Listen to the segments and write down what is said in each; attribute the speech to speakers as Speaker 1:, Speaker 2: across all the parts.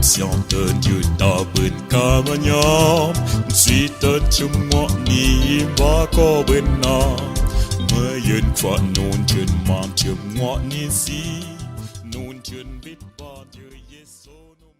Speaker 1: Siantan juta berkamanyam Sweetan cuma ni bako benar Mayun kwa nun chun mam cuma ni si Nun chun bit ba je yeso num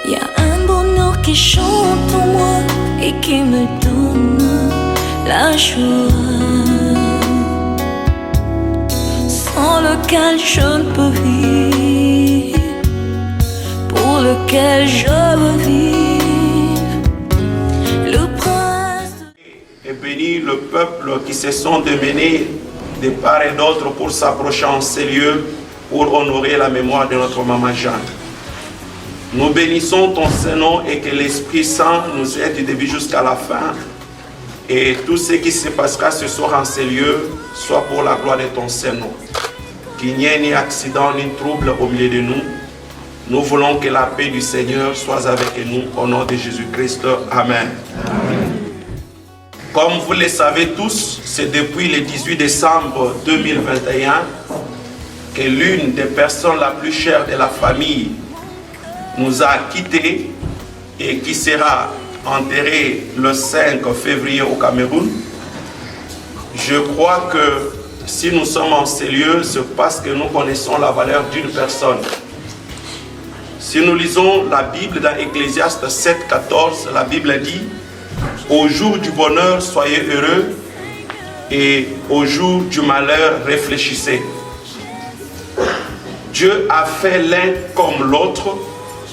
Speaker 2: Y a un bonheur qui chante en moi et qui me donne la joie, sans lequel je ne peux vivre, pour lequel je veux vivre. Le prince
Speaker 3: et bénis le peuple qui se sont démenés de part et d'autre pour s'approcher en ces lieux pour honorer la mémoire de notre maman Jeanne. Nous bénissons ton Saint-Nom et que l'Esprit Saint nous aide du début jusqu'à la fin. Et tout ce qui se passera ce soir en ces lieux soit pour la gloire de ton Saint-Nom. Qu'il n'y ait ni accident ni trouble au milieu de nous. Nous voulons que la paix du Seigneur soit avec nous au nom de Jésus-Christ. Amen. Amen. Comme vous le savez tous, c'est depuis le 18 décembre 2021 que l'une des personnes la plus chères de la famille nous a quittés et qui sera enterré le 5 février au Cameroun. Je crois que si nous sommes en ces lieux, c'est parce que nous connaissons la valeur d'une personne. Si nous lisons la Bible dans Ecclésiaste 7,14, la Bible dit « Au jour du bonheur, soyez heureux, et au jour du malheur, réfléchissez. » Dieu a fait l'un comme l'autre,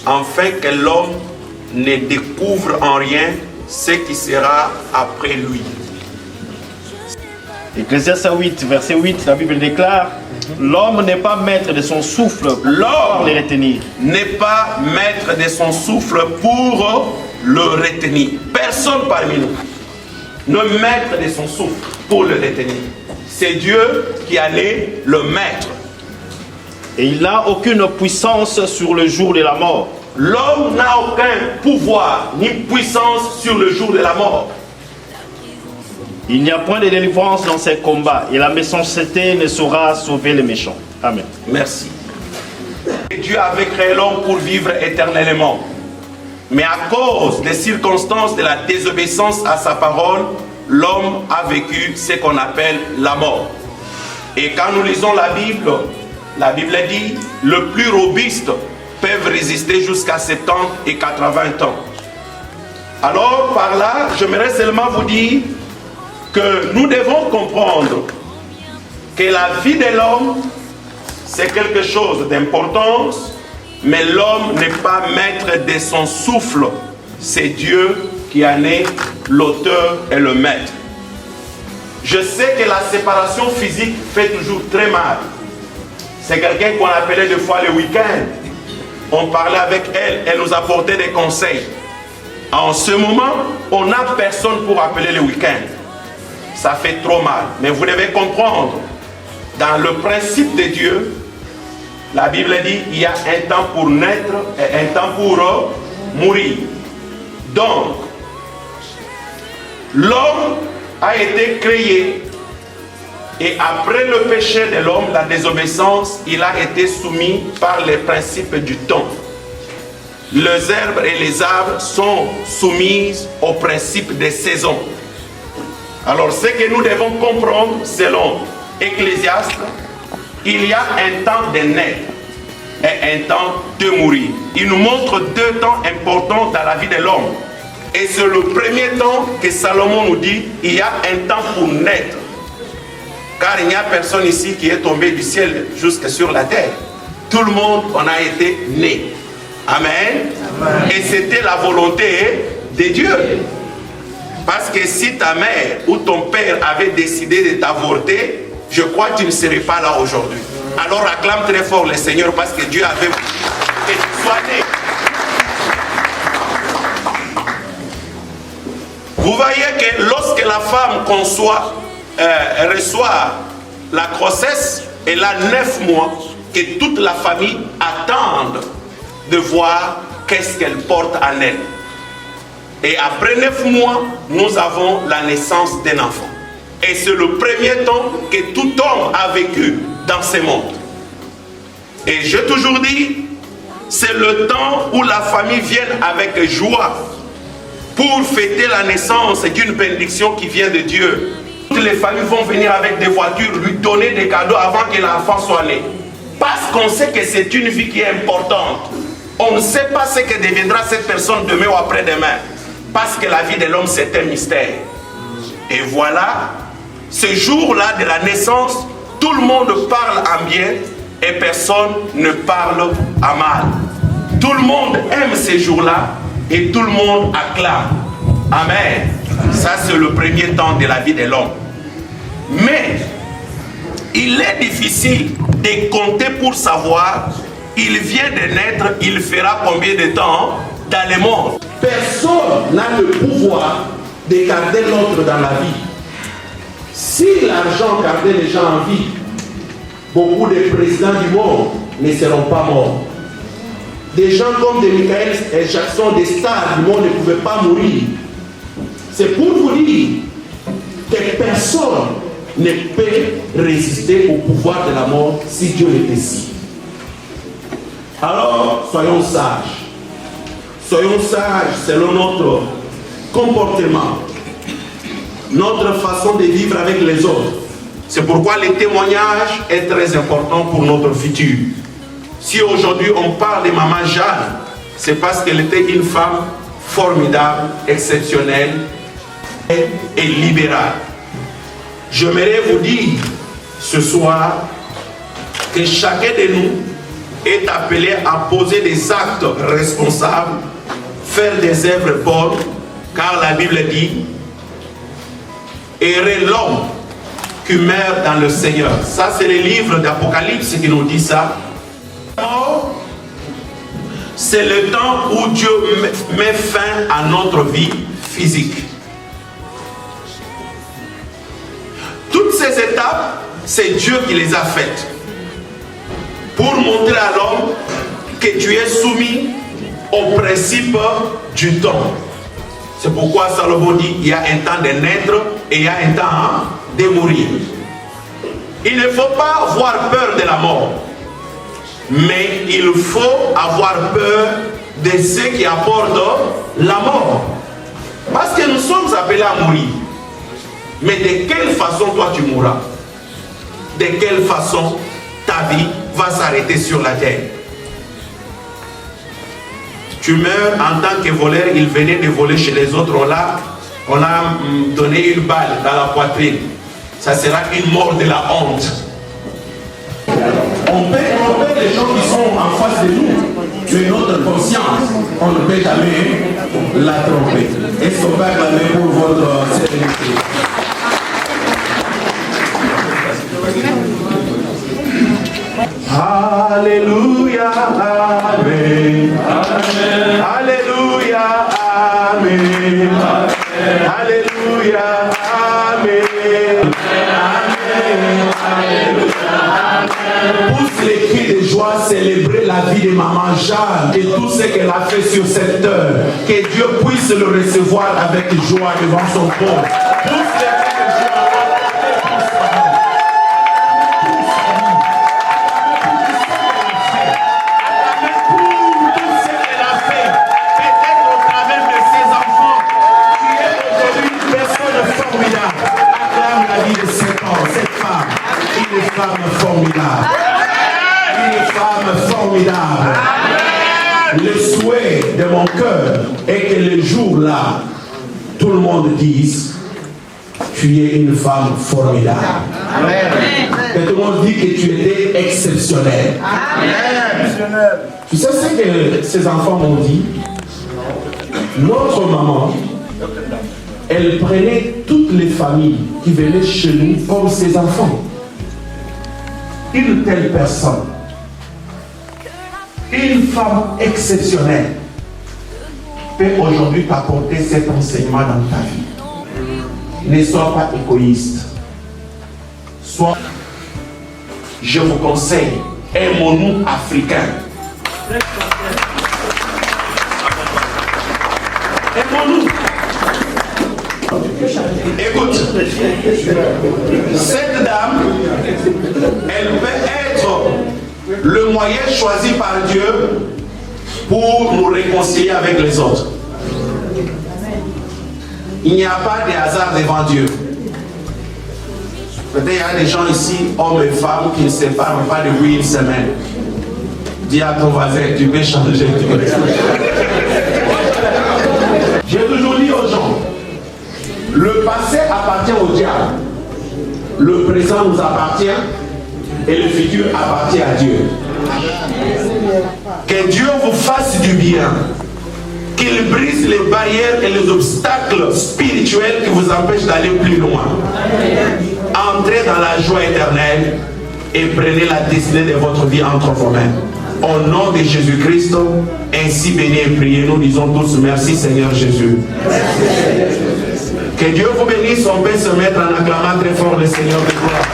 Speaker 3: afin que l'homme ne découvre en rien ce qui sera après lui.
Speaker 4: Ecclésiaste 8, verset 8, la Bible déclare « L'homme n'est pas maître de son souffle pour le retenir. »
Speaker 3: N'est pas maître de son souffle pour le retenir. Personne parmi nous ne maître de son souffle pour le retenir. C'est Dieu qui en est le maître.
Speaker 4: Et il n'a aucune puissance sur le jour de la mort.
Speaker 3: L'homme n'a aucun pouvoir ni puissance sur le jour de la mort.
Speaker 4: Il n'y a point de délivrance dans ces combats et la méchanceté ne saura sauver les méchants. Amen.
Speaker 3: Merci. Et Dieu avait créé l'homme pour vivre éternellement. Mais à cause des circonstances de la désobéissance à sa parole, l'homme a vécu ce qu'on appelle la mort. Et quand nous lisons la Bible dit le plus robuste peuvent résister jusqu'à 70 et 80 ans. Alors par là, j'aimerais seulement vous dire que nous devons comprendre que la vie de l'homme, c'est quelque chose d'importance, mais l'homme n'est pas maître de son souffle. C'est Dieu qui en est l'auteur et le maître. Je sais que la séparation physique fait toujours très mal. C'est quelqu'un qu'on appelait des fois le week-end. On parlait avec elle, elle nous apportait des conseils. En ce moment, on n'a personne pour appeler le week-end. Ça fait trop mal. Mais vous devez comprendre, dans le principe de Dieu, la Bible dit il y a un temps pour naître et un temps pour mourir. Donc, l'homme a été créé et après le péché de l'homme, la désobéissance, il a été soumis par les principes du temps. Les herbes et les arbres sont soumises aux principes des saisons. Alors, ce que nous devons comprendre, selon Ecclésiaste, il y a un temps de naître et un temps de mourir. Il nous montre deux temps importants dans la vie de l'homme. Et c'est le premier temps que Salomon nous dit, il y a un temps pour naître. Car il n'y a personne ici qui est tombé du ciel jusque sur la terre. Tout le monde, on a été né. Amen. Amen. Et c'était la volonté de Dieu. Parce que si ta mère ou ton père avait décidé de t'avorter, je crois que tu ne serais pas là aujourd'hui. Alors acclame très fort le Seigneur parce que Dieu avait voulu que tu sois né. Vous voyez que lorsque la femme reçoit la grossesse, elle a 9 mois que toute la famille attend de voir qu'est-ce qu'elle porte en elle. Et après 9 mois, nous avons la naissance d'un enfant. Et c'est le premier temps que tout homme a vécu dans ce monde. Et j'ai toujours dit, c'est le temps où la famille vient avec joie pour fêter la naissance d'une bénédiction qui vient de Dieu. Toutes les familles vont venir avec des voitures, lui donner des cadeaux avant que l'enfant soit né. Parce qu'on sait que c'est une vie qui est importante. On ne sait pas ce que deviendra cette personne demain ou après-demain. Parce que la vie de l'homme, c'est un mystère. Et voilà, ce jour-là de la naissance, tout le monde parle en bien et personne ne parle en mal. Tout le monde aime ces jours-là et tout le monde acclame. Amen. Ça, c'est le premier temps de la vie de l'homme. Mais, il est difficile de compter pour savoir, il vient de naître, il fera combien de temps dans le monde. Personne n'a le pouvoir de garder l'autre dans la vie. Si l'argent gardait les gens en vie, beaucoup de présidents du monde ne seront pas morts. Des gens comme de Michael et Jackson, des stars du monde, ne pouvaient pas mourir. C'est pour vous dire que personne ne peut résister au pouvoir de la mort si Dieu le décide. Alors, soyons sages. Soyons sages selon notre comportement, notre façon de vivre avec les autres. C'est pourquoi le témoignage est très important pour notre futur. Si aujourd'hui on parle de Maman Jeanne, c'est parce qu'elle était une femme formidable, exceptionnelle et libérale. J'aimerais vous dire ce soir que chacun de nous est appelé à poser des actes responsables, faire des œuvres bonnes, car la Bible dit « Heureux l'homme qui meurt dans le Seigneur ». Ça, c'est le livre d'Apocalypse qui nous dit ça. C'est le temps où Dieu met fin à notre vie physique. Toutes ces étapes, c'est Dieu qui les a faites pour montrer à l'homme que tu es soumis au principe du temps. C'est pourquoi Salomon dit il y a un temps de naître et il y a un temps de mourir. Il ne faut pas avoir peur de la mort, mais il faut avoir peur de ceux qui apportent la mort. Parce que nous sommes appelés à mourir. Mais de quelle façon toi tu mourras? De quelle façon ta vie va s'arrêter sur la terre? Tu meurs en tant que voleur, il venait de voler chez les autres, on a donné une balle dans la poitrine. Ça sera une mort de la honte. On paie les gens qui sont en face de nous, mais notre conscience, on ne peut jamais la tromper. Est-ce qu'on va acclamer pour votre sérénité? Alléluia, Amen. Alléluia, Amen. Alléluia, Amen. Pousse les cris de joie, célébrer la vie de Maman Jeanne et tout ce qu'elle a fait sur cette heure. Que Dieu puisse le recevoir avec joie devant son peuple. Pousse les cris de joie. Peut-être au travers de ses enfants, tu es aujourd'hui une personne formidable. Une femme formidable. Une femme formidable. Le souhait de mon cœur est que le jour-là, tout le monde dise, tu es une femme formidable. Amen. Que tout le monde dit que tu étais exceptionnelle. Amen. Tu sais ce que ces enfants m'ont dit? Notre maman, elle prenait toutes les familles qui venaient chez nous comme ses enfants. Une telle personne, une femme exceptionnelle, peut aujourd'hui t'apporter cet enseignement dans ta vie. Ne sois pas égoïste. Je vous conseille, aimons-nous africains. Aimons-nous. Écoute, cette dame, elle peut être le moyen choisi par Dieu pour nous réconcilier avec les autres. Il n'y a pas de hasard devant Dieu. Peut-être qu'il y a des gens ici, hommes et femmes, qui ne se séparent pas depuis une semaine. Dis à ton voisin, tu peux changer. J'ai toujours dit aux gens, le passé appartient au diable, le présent nous appartient et le futur appartient à Dieu. Que Dieu vous fasse du bien, qu'il brise les barrières et les obstacles spirituels qui vous empêchent d'aller plus loin. Entrez dans la joie éternelle et prenez la destinée de votre vie entre vos mains. Au nom de Jésus-Christ, ainsi béni et prié, nous disons tous merci Seigneur Jésus. Que Dieu vous bénisse, on peut se mettre en acclamant très fort le Seigneur de gloire.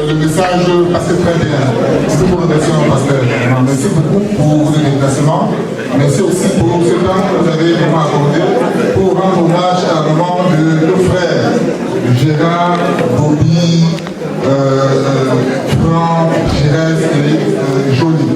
Speaker 5: Le message passait très bien. Merci pour le déplacement, pasteur. Merci beaucoup pour le déplacement. Merci aussi pour ce temps que vous avez vraiment accordé pour rendre hommage à un moment de nos frères, Gérard, Bobby, Franck, Gérard et Jolie.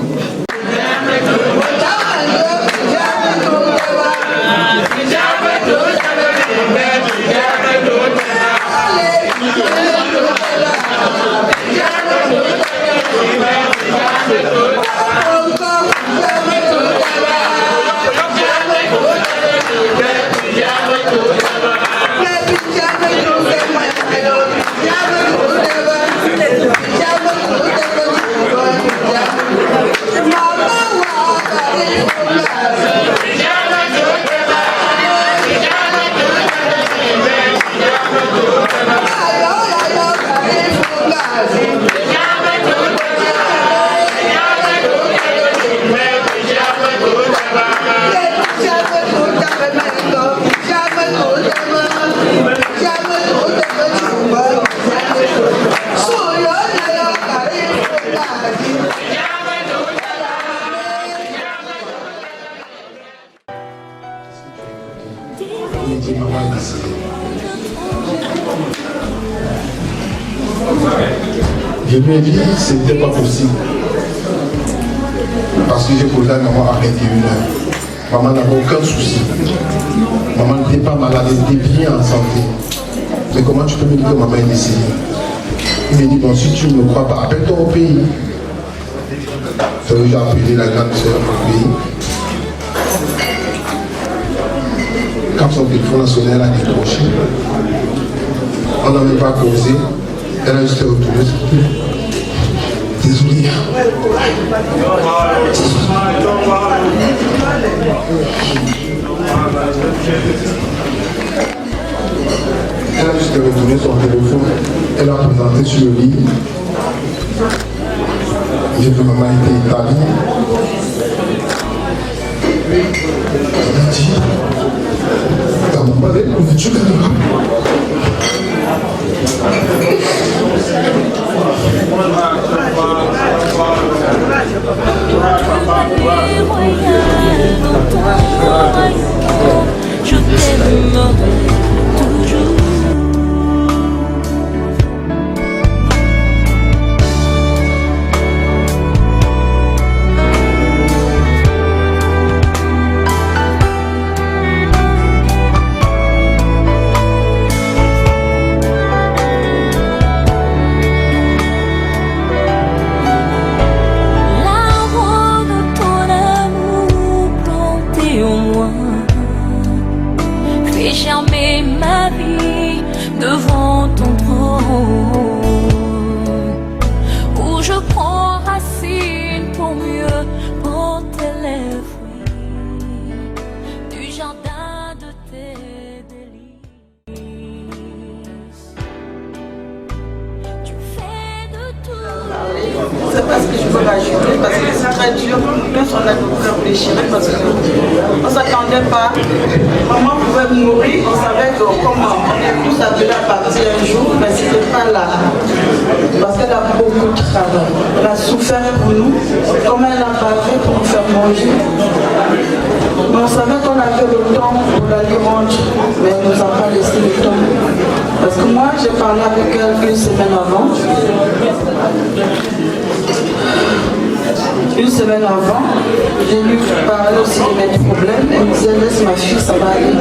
Speaker 5: Je lui ai dit que ce n'était pas possible. Parce que j'ai posé à maman à 21h. Maman n'avait aucun souci. Maman n'était pas malade, elle était bien en santé. Mais comment tu peux me dire que maman est décédée? Il m'a dit, bon, si tu ne me crois pas, appelle-toi au pays. J'ai appelé la grande sœur au pays. Quand son téléphone a sonné, elle a décroché. On n'avait pas causé. Elle a juste retourné. Désolé. Elle a juste retourné son téléphone. Elle a présenté sur le lit. J'ai vu maman était établie. Elle a dit, ta maman est pour tu
Speaker 2: je t'aimerai toujours.
Speaker 6: jubilé parce que c'est très dur. Nous, on a le cœur déchiré parce qu'on ne s'attendait pas. Maman pouvait mourir, on savait que comme on est tous appelés à partir un jour, mais ce n'était pas là. Parce qu'elle a beaucoup de travail. Elle a souffert pour nous, comme elle a bavé pour nous faire manger. Mais on savait qu'on avait le temps pour la lui rendre, mais elle ne nous a pas laissé le temps. Parce que moi, j'ai parlé avec elle une semaine avant. Une semaine avant, j'ai lui parlé aussi de mes problèmes. Elle me disait, laisse ma fille, ça va aller.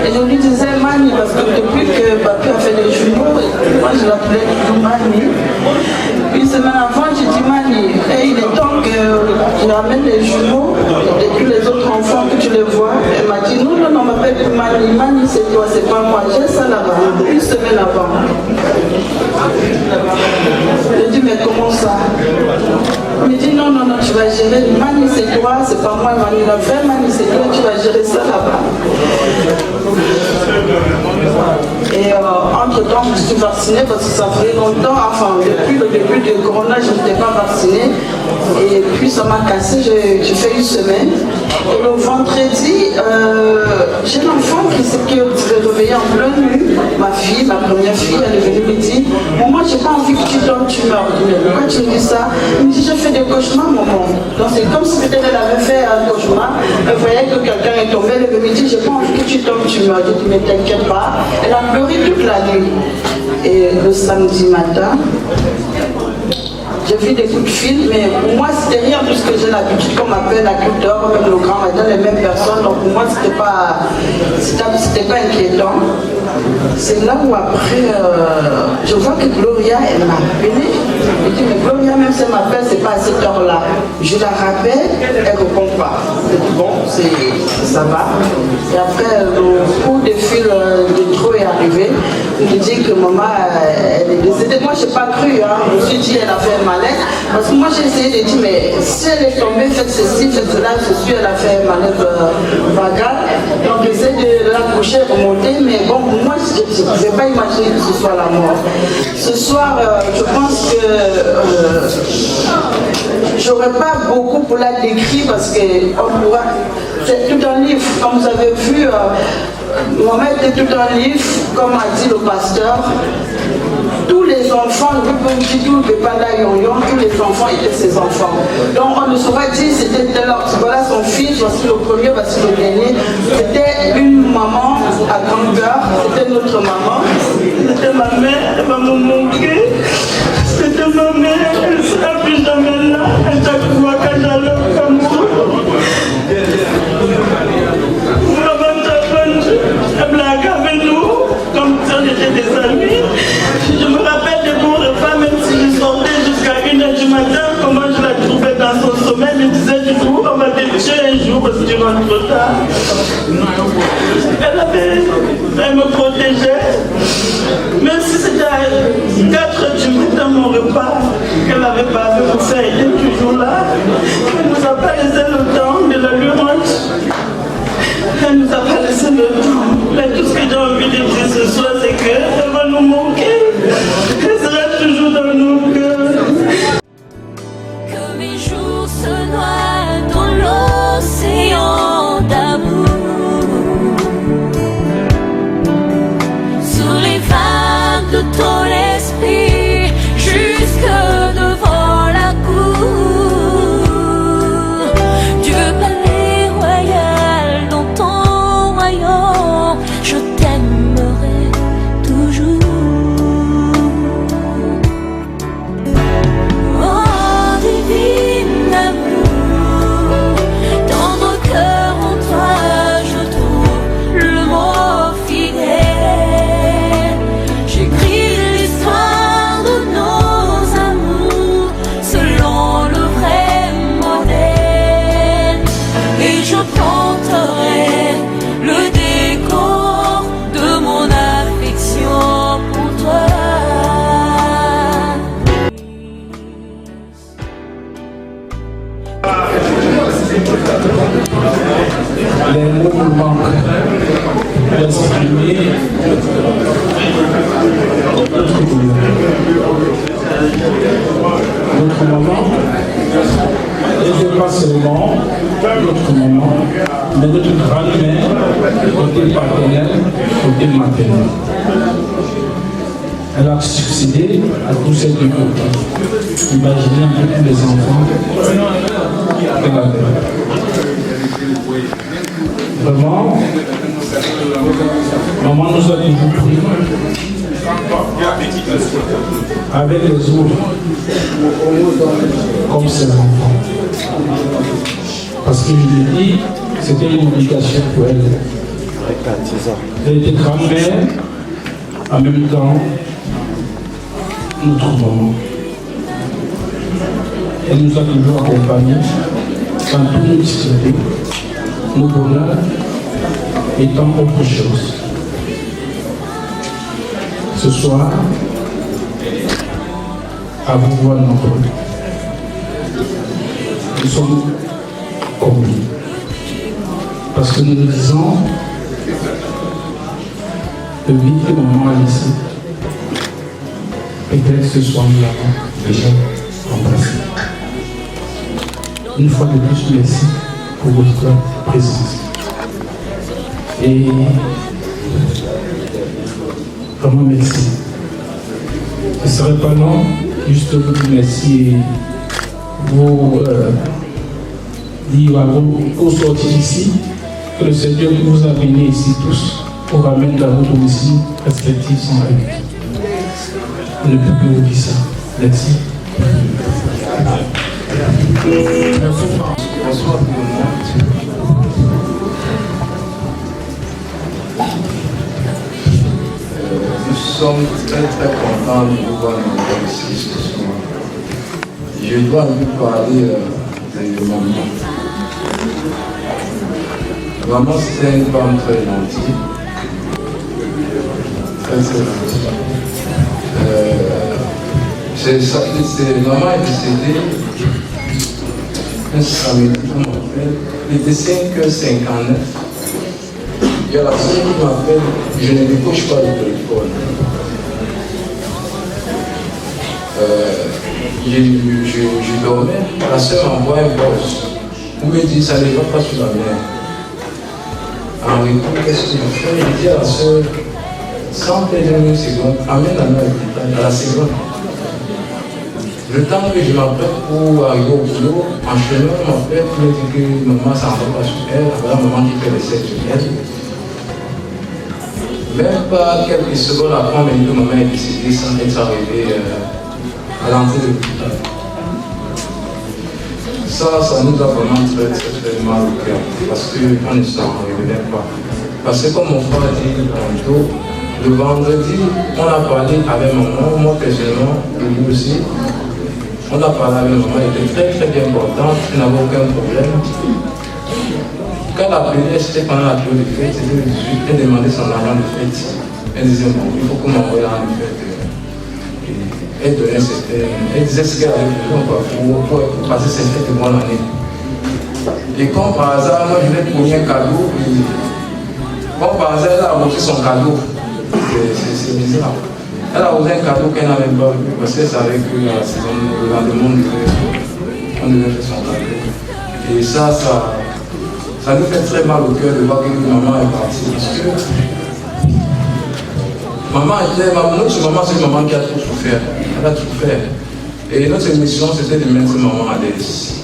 Speaker 6: Et je lui disais, Mani, parce que depuis que Papi a fait les jumeaux, moi je l'appelais toujours Mani. Une semaine avant, j'ai dit, Mani, il est temps que je ramène les jumeaux et puis les autres enfants que tu les vois. Elle m'a dit, non, on m'appelle plus Mani. Mani, c'est toi, c'est pas moi. J'ai ça là-bas, une semaine avant. J'ai dit, mais comment ça? Il me dit, non, tu vas gérer. Mani, c'est toi, c'est pas moi. Mani, la vraie Mani, c'est toi, tu vas gérer ça là-bas. Et entre-temps, je suis vaccinée parce que ça fait longtemps, enfin, depuis le début du corona, je n'étais pas vaccinée. Et puis ça m'a cassé, j'ai fait une semaine. Et le vendredi, j'ai l'enfant qui s'est réveillé en pleine nuit. Ma fille, ma première fille, elle est venue me dire, moi, j'ai pas envie que tu dormes, tu meurs. Je dis, pourquoi tu me dis ça? Elle me dit, je fais des cauchemars, maman. Donc c'est comme si peut-être elle avait fait un cauchemar. Elle voyait que quelqu'un est tombé, elle me dit, j'ai pas envie que tu dormes, tu meurs. Je dis, mais t'inquiète pas. Elle a pleuré toute la nuit. Et le samedi matin, j'ai vu des coups de fil, mais pour moi c'était rien puisque j'ai l'habitude qu'on m'appelle agriculteur, même le grand matin, les mêmes personnes, donc pour moi c'était pas inquiétant. C'est là où après, je vois que Gloria, elle m'a appelé. Je dis, mais Gloria, même si elle m'appelle, c'est pas à cette heure-là. Je la rappelle, elle ne répond pas. Je dis, bon, ça va. Et après, le coup de fil de trop est arrivé. Je me dis que maman, elle est décédée. Moi, je n'ai pas cru. Hein. Je me suis dit, elle a fait un malaise. Parce que moi, j'ai essayé de dire, mais si elle est tombée, faites ceci, faites cela, je suis, elle a fait un malaise vagal. Donc, j'essaie de l'accoucher, remonter. Mais bon, moi, je ne pouvais pas imaginer que ce soit la mort. Ce soir, je pense que j'aurais pas beaucoup pour la décrire parce que c'est tout un livre. Comme vous avez vu, maman était tout un livre, comme a dit le pasteur. Tous les enfants, le tous les enfants étaient ses enfants. Donc on ne saurait dire c'était tel autre. Voilà son fils, voici le premier, voici le dernier. C'était une maman à grand cœur, c'était notre maman. C'était ma mère, elle va me manquer. C'était ma mère, elle ne sera plus jamais là. À chaque fois que j'allais au Cameroun. Elle blague avec nous, comme si on était des amis. Je me rappelle des bons repas, même si je sortais jusqu'à 1h du matin, comment je la trouvais dans son sommeil. Elle me disait du coup, on va te tuer un jour parce que tu rentres trop tard. Elle me protégeait. Même si c'était à 4h du matin mon repas qu'elle n'avait pas fait pour faire, elle était toujours là. Elle ne nous a pas laissé le temps de la lui rendre. Elle ne nous a pas laissé le temps. Mais tout ce que j'ai envie de dire ce soir, c'est qu'elle va nous manquer. Elle sera toujours dans nos cœurs.
Speaker 2: Que mes jours se noient dans l'océan d'amour, sous les vagues de ton esprit, jusque devant la cour du palais royal dans ton royaume. Je t'aimerai toujours. Oh divine amour, tendre cœur en toi je trouve le mot fidèle. J'écris l'histoire
Speaker 7: notre maman, mais notre grand-mère, côté paternel, côté maternel. Elle a succédé à tous ces deux côtés. Imaginez un peu tous les enfants qu'elle avait. Vraiment, maman nous a toujours pris avec les autres comme ses enfants. Parce que je l'ai dit, c'était une obligation pour elle. Elle était grand-mère, en même temps, notre maman. Elle nous a toujours accompagnés dans toutes nos difficultés, nos bonheurs étant autre chose. Ce soir, à vous voir nombreux, nous sommes comblés. Parce que nous nous disons, le vide que maman a laissé, peut-être ce soir nous l'avons déjà embrassé. Une fois de plus, merci pour votre présence. Et vraiment merci. Ce ne serait pas long, juste vous dire merci et vous dire à vos sorties ici que le Seigneur qui vous a bénis ici tous vous ramène dans vos domiciles respectifs sans règle. Je ne peux plus vous dire ça. Merci.
Speaker 8: Bonsoir tout le monde. Nous sommes très contents de vous voir nombreux ici ce soir. Je dois vous parler de maman. Maman, c'était une femme très gentille. Très gentille. Maman est décédée un samedi, il était 5h59. Il y a la soeur qui m'appelle, je ne décoche pas le téléphone. Je dormais, la soeur m'envoie un poste. On me dit, ça ne va pas sur la mer. En retour, qu'est-ce que je fais? Je dis à la soeur, sans perdre une seconde, amène la main à la seconde. Le temps que je m'appelle pour arriver au boulot, en chemin, on m'appelle pour me dire que maman s'en va pas sur elle, voilà maman qui fait les 7 sur elle. Même pas quelques secondes après, on m'a dit que maman est décédée sans être arrivée à l'entrée de l'hôpital. Ça nous a vraiment très mal au cœur, parce qu'on ne s'en revenait pas. Parce que comme mon frère a dit tantôt, le vendredi, on a parlé avec maman, moi personnellement, et lui aussi. On a parlé avec maman, elle était très bien contente, elle n'avait aucun problème. Quand elle appelait, c'était pendant la période de fête, c'était le 18, elle demandait son argent de fête. Elle disait, bon, il faut qu'on m'envoie l'argent de fête. Elle donnait elle disait ce qu'elle avait besoin pour passer ses fêtes de bonne année. Et comme par hasard, moi je lui ai promis un cadeau, et comme par hasard, elle a reçu son cadeau. C'est bizarre. Elle a osé un cadeau qu'elle n'avait pas vu parce qu'elle savait que la saison, le lendemain, on devait faire son cadeau. Et ça nous fait très mal au cœur de voir que maman est partie. Parce que notre maman, c'est une maman qui a tout souffert. Elle a tout fait. Et notre mission, c'était de mettre maman à l'aise.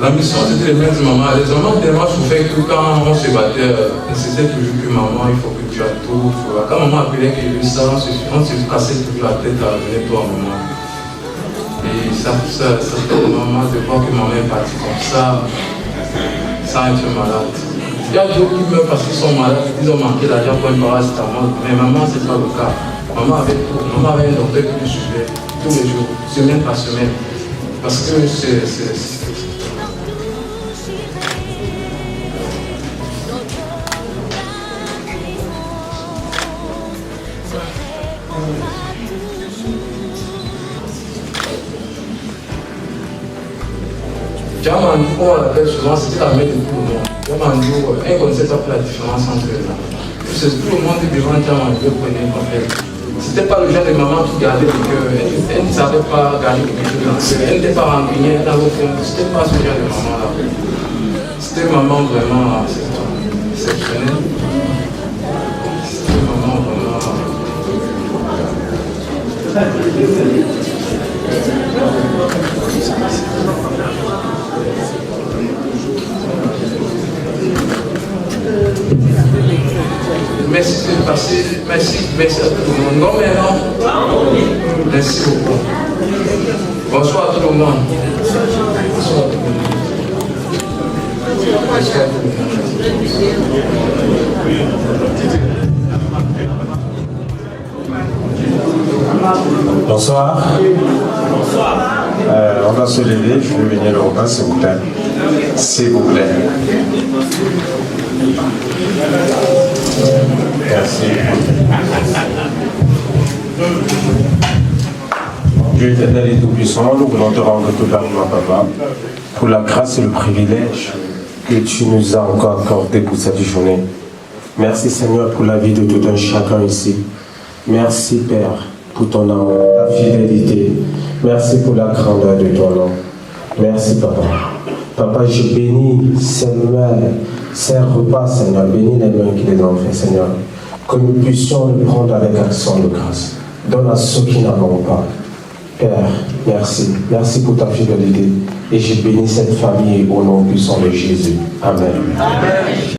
Speaker 8: La mission, c'était de mettre maman à l'aise. Maman tellement souffert que quand on se battait, c'était toujours que maman, il faut que tu as tout. Quand maman appelait qu'il y a ça, on se cassait toujours la tête à venir toi, maman. Et ça fait vraiment mal de voir que maman est partie comme ça, sans être malade. Il y a d'autres qui meurent parce qu'ils sont malades, ils ont manqué l'argent pour un paracétamol. Mais maman, ce n'est pas le cas. Maman avait tout. Maman avait un docteur qui le suivait tous les jours, semaine par semaine. Parce que c'est Diamandou, on l'appelle souvent, c'était la mère de tout le monde. Diamandou, un concept a fait la différence entre eux. C'est tout le monde qui devant Diamandou prenait un appel. C'était pas le genre de maman qui gardait le cœur. Elle ne savait pas garder quelque chose dans le cœur. Elle n'était pas rancunière, elle n'avait aucun. C'était pas ce genre de maman-là. C'était une maman vraiment exceptionnelle. C'était une maman vraiment. Merci de passer, merci à tout le monde. Non, mais non. Merci beaucoup. Bonsoir à tout le monde. Bonsoir à tout le monde. Bonsoir à tout le monde.
Speaker 9: Bonsoir. On va se lever, je vais venir le repas, s'il vous plaît. S'il vous plaît. Merci. Dieu éternel et tout-puissant, nous voulons te rendre tout l'honneur, Papa, pour la grâce et le privilège que tu nous as encore accordé pour cette journée. Merci Seigneur pour la vie de tout un chacun ici. Merci Père pour ton amour, ta fidélité. Merci pour la grandeur de ton nom. Merci Papa. Papa, je bénis ces mains, ces repas, Seigneur. Bénis les mains qui les ont fait, Seigneur. Que nous puissions le prendre avec action de grâce. Donne à ceux qui n'en ont pas. Père, merci. Merci pour ta fidélité. Et je bénis cette famille au nom puissant de Jésus. Amen. Amen.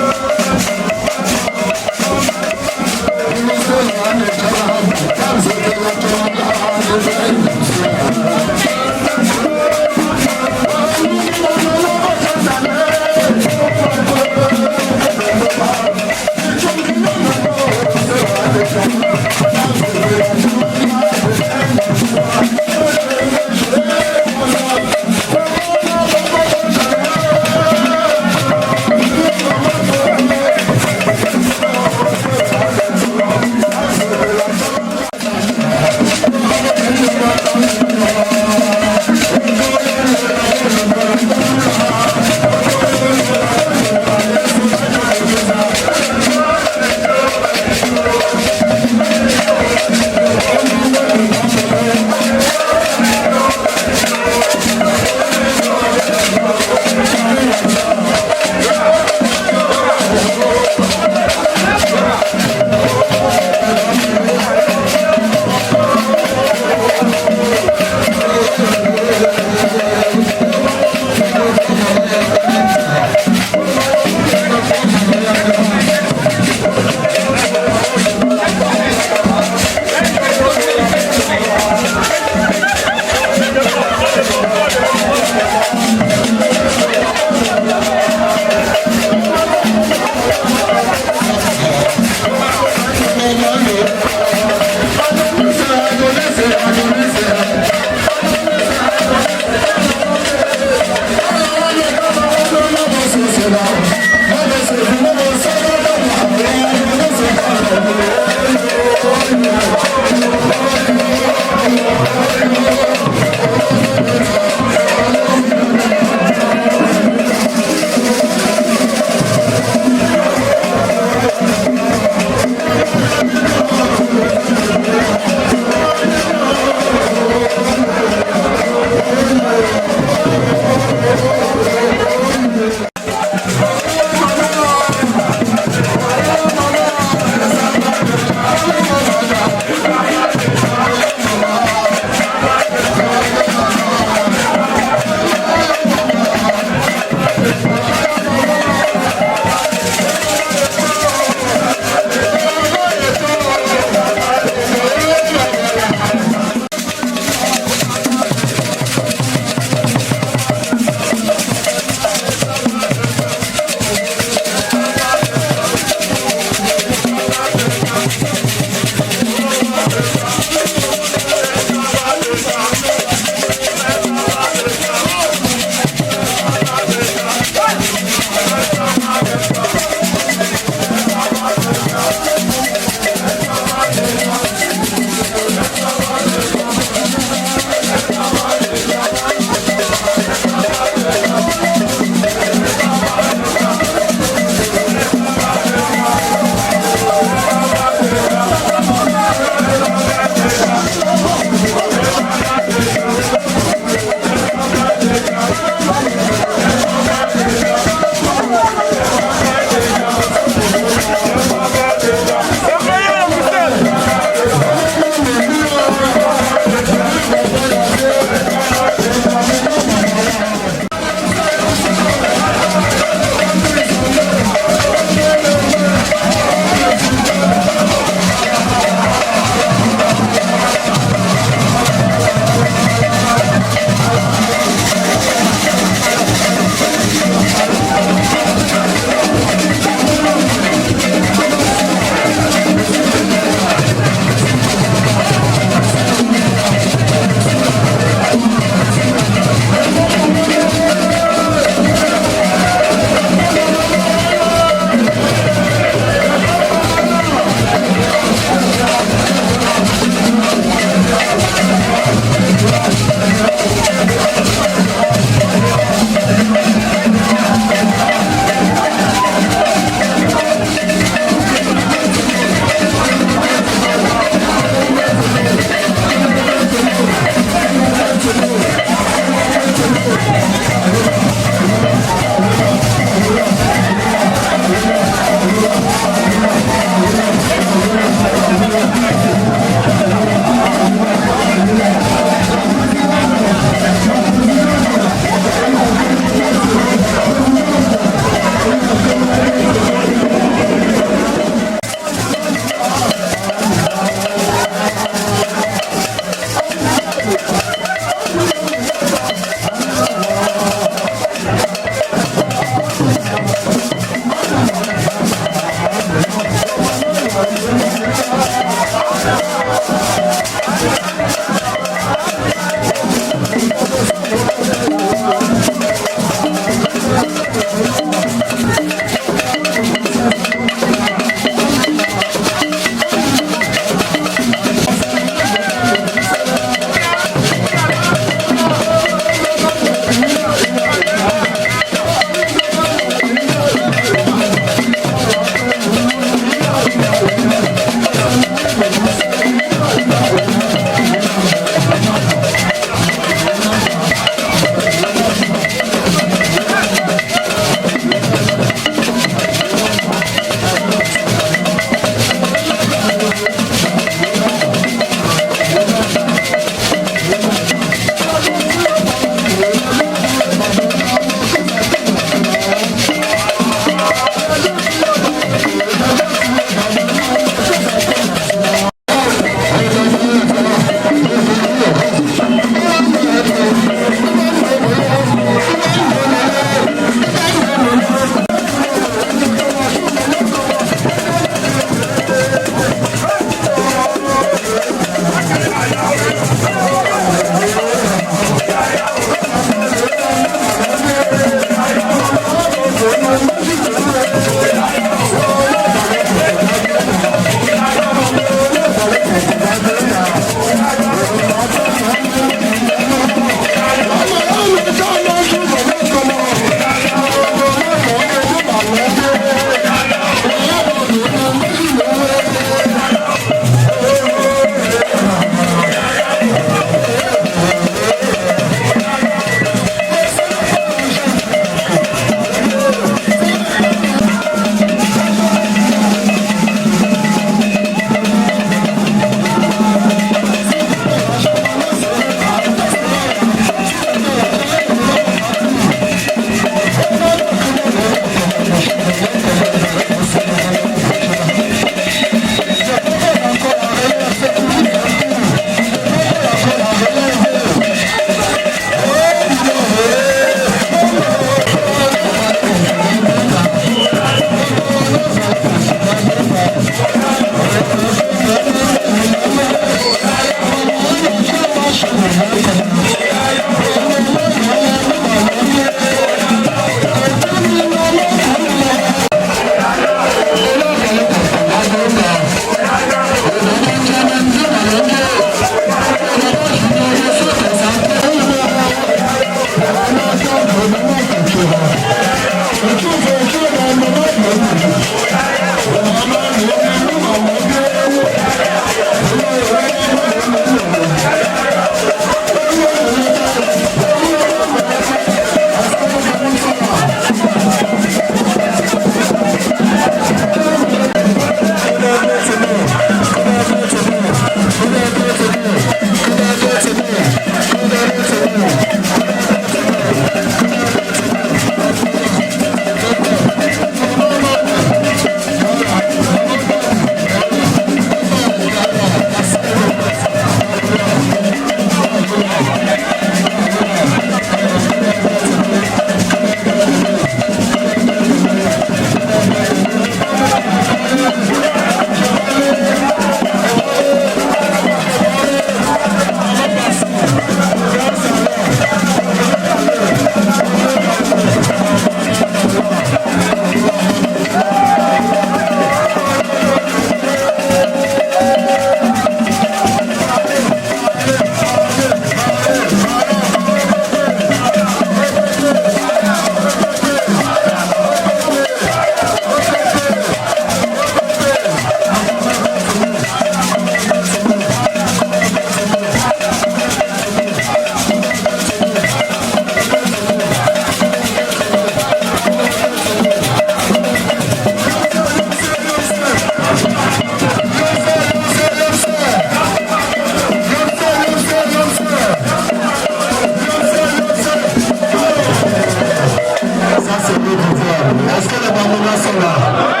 Speaker 5: victoire. Est-ce que les Bamounas sont là?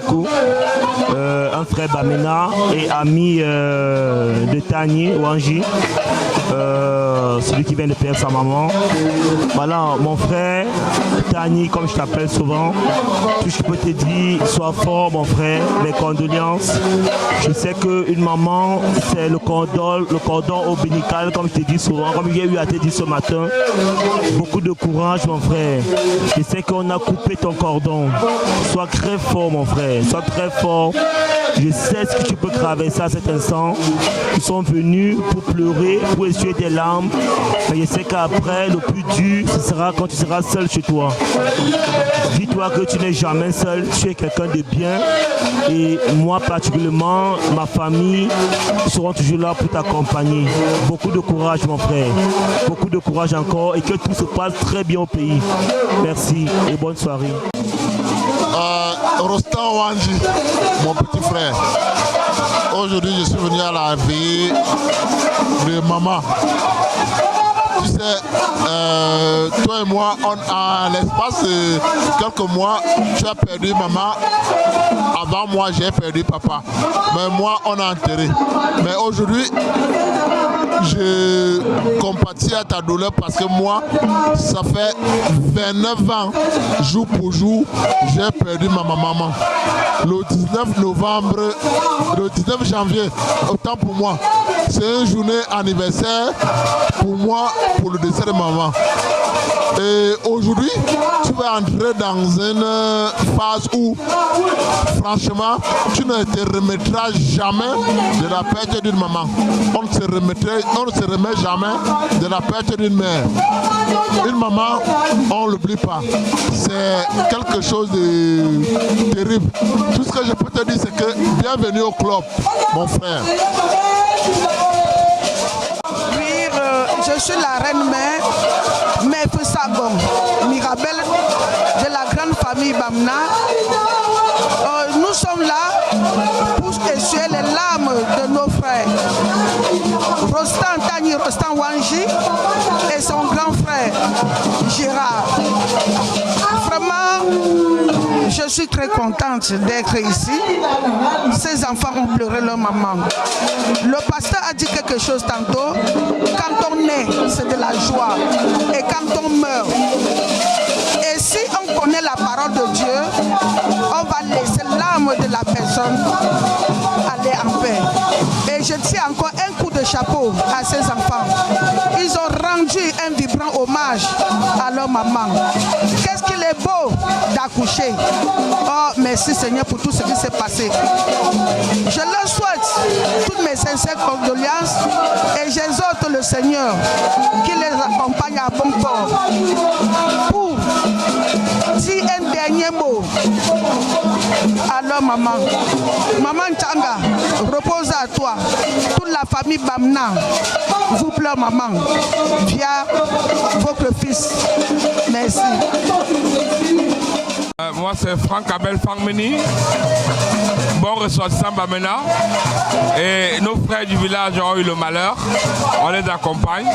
Speaker 10: Diko, un frère Bamena et ami de Tani Wanji, celui qui vient de perdre sa maman. Voilà, mon frère Tani, comme je t'appelle souvent, tout ce que je peux te dire, sois fort mon frère, mes condoléances. Je sais qu'une maman, c'est le cordon ombilical, comme je te dis souvent, comme j'ai eu à te dire ce matin. Beaucoup de courage mon frère. Je sais qu'on a coupé ton cordon. Sois très fort mon frère, sois très fort. Je sais ce que tu peux traverser à cet instant. Ils sont venus pour pleurer, pour essuyer des larmes. Mais je sais qu'après, le plus dur, ce sera quand tu seras seul chez toi. Dis-toi que tu n'es jamais seul, tu es quelqu'un de bien. Et moi particulièrement, ma famille seront toujours là pour t'accompagner. Beaucoup de courage mon frère. Beaucoup de courage encore et que tout se passe très bien au pays. Merci et bonne soirée.
Speaker 5: Rostan Wanji, mon petit frère. Aujourd'hui, je suis venu à la veillée de maman. Tu sais, toi et moi, en l'espace de quelques mois, tu as perdu maman. Avant moi, j'ai perdu papa. Mais moi, on a enterré. Mais aujourd'hui, je compatis à ta douleur parce que moi, ça fait 29 ans, jour pour jour, j'ai perdu ma maman. Le 19 novembre, le 19 janvier, autant pour moi, c'est une journée anniversaire pour moi, pour le décès de maman. Et aujourd'hui, tu vas entrer dans une phase où, franchement, tu ne te remettras jamais de la perte d'une maman. On ne se remet jamais de la perte d'une mère. Une maman, on ne l'oublie pas. C'est quelque chose de terrible. Tout ce que je peux te dire, c'est que bienvenue au club, mon frère.
Speaker 6: Je suis la reine-mère, Maître Sabon, Mirabel, de la grande famille Bamna. Nous sommes là pour essuyer les larmes de nos frères. Rostan Tani, Rostan Wanji et son grand frère, Gérard. Vraiment, je suis très contente d'être ici. Ces enfants ont pleuré leur maman. Le pasteur a dit quelque chose tantôt. Quand on naît, c'est de la joie. Et quand on meurt, et si on connaît la parole de Dieu, on va laisser l'âme de la personne aller en paix. Et je tiens encore un coup de chapeau à ces enfants. Ils ont rendu un vibrant hommage à leur maman. Qu'est-ce qu'il est beau d'accoucher. Oh, merci Seigneur pour tout ce qui s'est passé. Je leur souhaite toutes mes sincères condoléances et j'exhorte le Seigneur qui les accompagne à bon port. Pour dire un dernier mot à leur maman. Maman Tchanga, repose à toi. Toute la famille Bamna vous pleure maman via votre fils. Merci.
Speaker 11: Moi c'est Franck Abel Fangmeni, bon ressortissant Bamena, et nos frères du village ont eu le malheur, on les accompagne,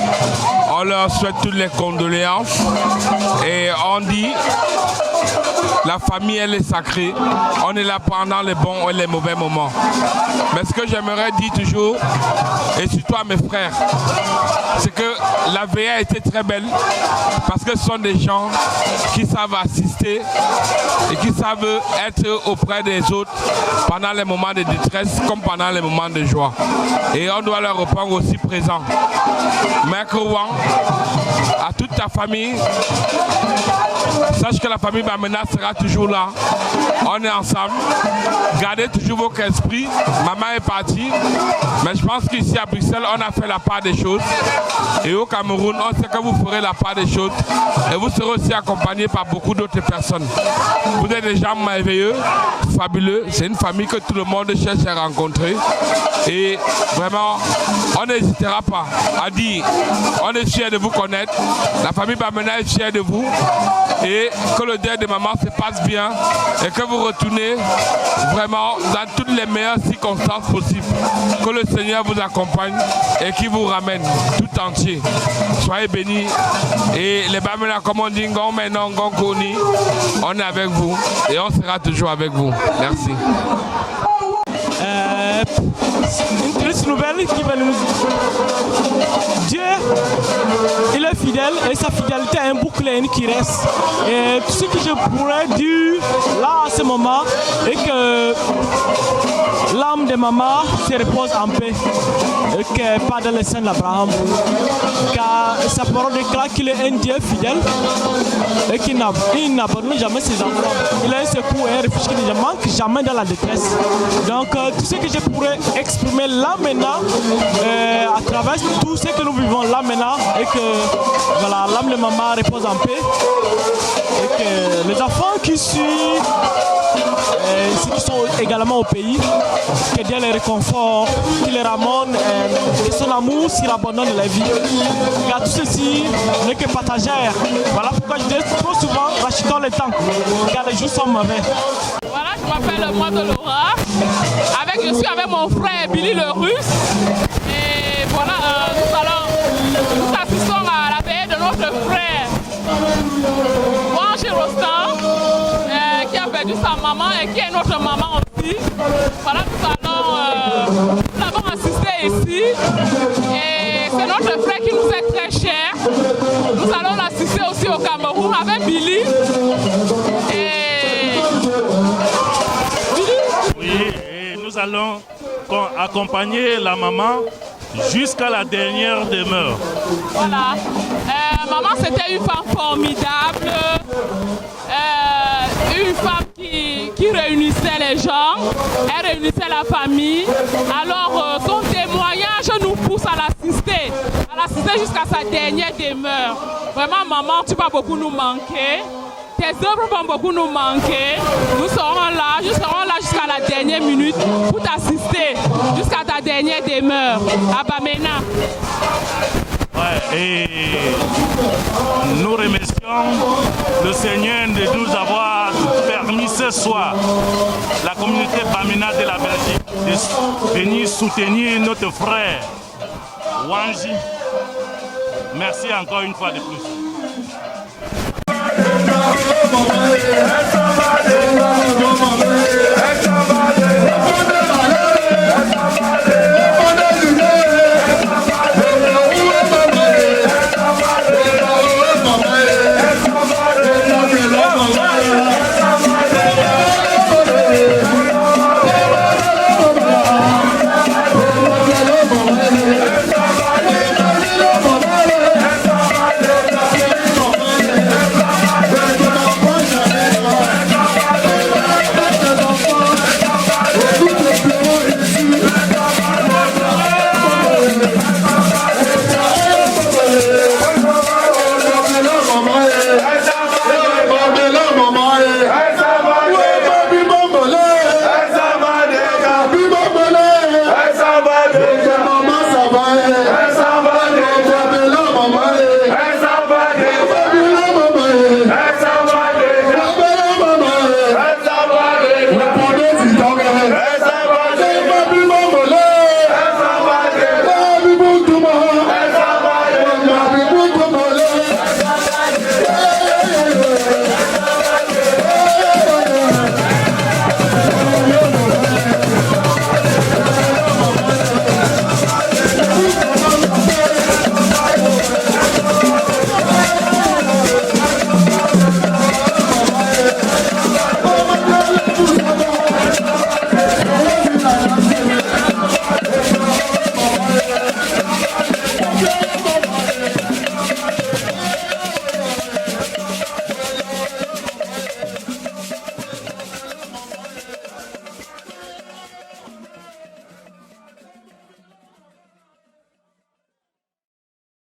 Speaker 11: on leur souhaite toutes les condoléances et on dit la famille elle est sacrée, on est là pendant les bons et les mauvais moments. Mais ce que j'aimerais dire toujours, et surtout à mes frères, c'est que la veille a été très belle parce que ce sont des gens qui savent assister et qui savent être auprès des autres pendant les moments de détresse comme pendant les moments de joie. Et on doit leur répondre aussi présent. Maître Wang, à toute ta famille, sache que la famille Bamena sera toujours là. On est ensemble. Gardez toujours votre esprit. Maman est partie. Mais je pense qu'ici à Bruxelles, on a fait la part des choses. Et au Cameroun, on sait que vous ferez la part des choses. Et vous serez aussi accompagnés par beaucoup d'autres personnes. Vous êtes des gens merveilleux, fabuleux. C'est une famille que tout le monde cherche à rencontrer. Et vraiment, on n'hésitera pas à dire, on est fiers de vous connaître, la famille Bamena est fière de vous, et que le deuil de maman se passe bien, et que vous retournez vraiment dans toutes les meilleures circonstances possibles. Que le Seigneur vous accompagne et qu'il vous ramène tout entier. Soyez bénis. Et les Bamena, comme on dit, maintenant, on est avec vous et on sera toujours avec vous. Merci.
Speaker 12: Une triste nouvelle qui va nous... Dieu, il est fidèle et sa fidélité est un bouclier qui reste. Et tout ce que je pourrais dire là à ce moment est que l'âme de maman se repose en paix et que pas dans le sein d'Abraham. Car sa parole déclare qu'il est un Dieu fidèle et qu'il n'abandonne jamais ses enfants. Il a un secours et un refuge qui ne manque jamais dans la détresse. Donc tout ce que je pourrais exprimer là maintenant, à travers tout ce que nous vivons là maintenant, et que voilà, l'âme de maman repose en paix, et que les enfants qui suivent, ceux qui sont également au pays, que Dieu les réconforte, qu'il les ramène, que son amour s'il abandonne la vie. Car tout ceci n'est que passagère. Voilà pourquoi je dis trop souvent, rachetons le temps, car les jours sont mauvais.
Speaker 13: Voilà, je m'appelle moi de Laura. Je suis avec mon frère Billy le Russe. Et voilà, nous assistons à la veille de notre frère Wanji Rostan, qui a perdu sa maman et qui est notre maman aussi. Voilà, nous l'avons assisté ici. Et c'est notre frère qui nous est très cher. Nous allons l'assister aussi au Cameroun avec Billy.
Speaker 14: Nous allons accompagner la maman jusqu'à la dernière demeure.
Speaker 13: Voilà. Maman, c'était une femme formidable, une femme qui réunissait les gens, elle réunissait la famille. Alors, son témoignage nous pousse à l'assister jusqu'à sa dernière demeure. Vraiment, maman, tu vas beaucoup nous manquer. Tes œuvres vont beaucoup nous manquer. Nous serons là jusqu'à la dernière minute pour t'assister jusqu'à ta dernière demeure à Bamena.
Speaker 14: Ouais, et nous remercions le Seigneur de nous avoir permis ce soir, la communauté Bamena de la Belgique, de venir soutenir notre frère Wanji. Merci encore une fois de plus.
Speaker 15: Come on,